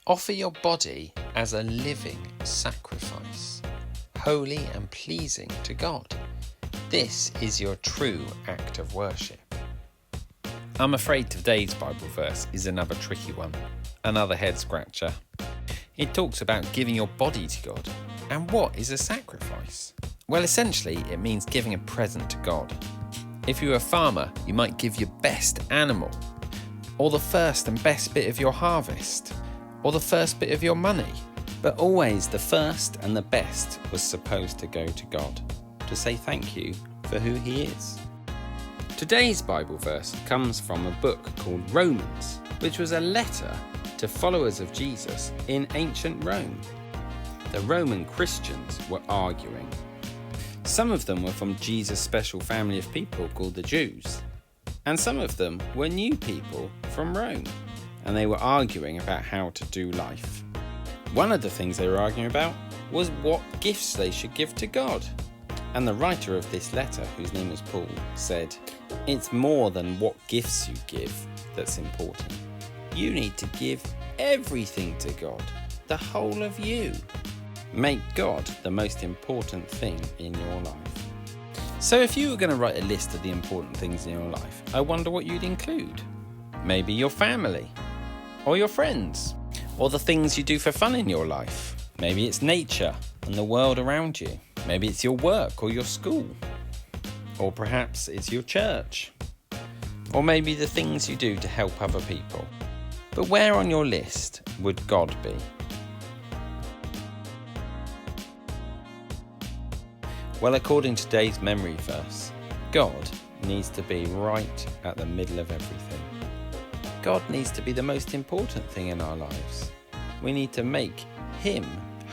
Offer your body as a living sacrifice, holy and pleasing to God. This is your true act of worship. I'm afraid today's Bible verse is another tricky one, another head scratcher. It talks about giving your body to God. And what is a sacrifice? Well, essentially, it means giving a present to God. If you're a farmer, you might give your best animal, or the first and best bit of your harvest, or the first bit of your money. But always the first and the best was supposed to go to God, to say thank you for who He is. Today's Bible verse comes from a book called Romans, which was a letter to followers of Jesus in ancient Rome. The Roman Christians were arguing. Some of them were from Jesus' special family of people called the Jews, and some of them were new people from Rome, and they were arguing about how to do life. One of the things they were arguing about was what gifts they should give to God. And the writer of this letter, whose name was Paul, said, "It's more than what gifts you give that's important. You need to give everything to God, the whole of you. Make God the most important thing in your life." So if you were going to write a list of the important things in your life, I wonder what you'd include. Maybe your family, or your friends, or the things you do for fun in your life. Maybe it's nature and the world around you. Maybe it's your work or your school. Or perhaps it's your church. Or maybe the things you do to help other people. But where on your list would God be? Well, according to today's memory verse, God needs to be right at the middle of everything. God needs to be the most important thing in our lives. We need to make Him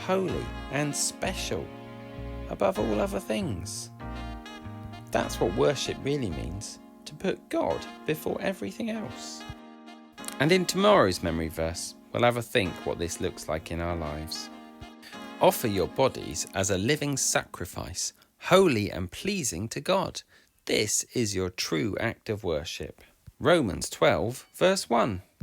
holy and special above all other things. That's what worship really means, to put God before everything else. And in tomorrow's memory verse, we'll have a think what this looks like in our lives. Offer your bodies as a living sacrifice, holy and pleasing to God. This is your true act of worship. Romans 12, verse 1.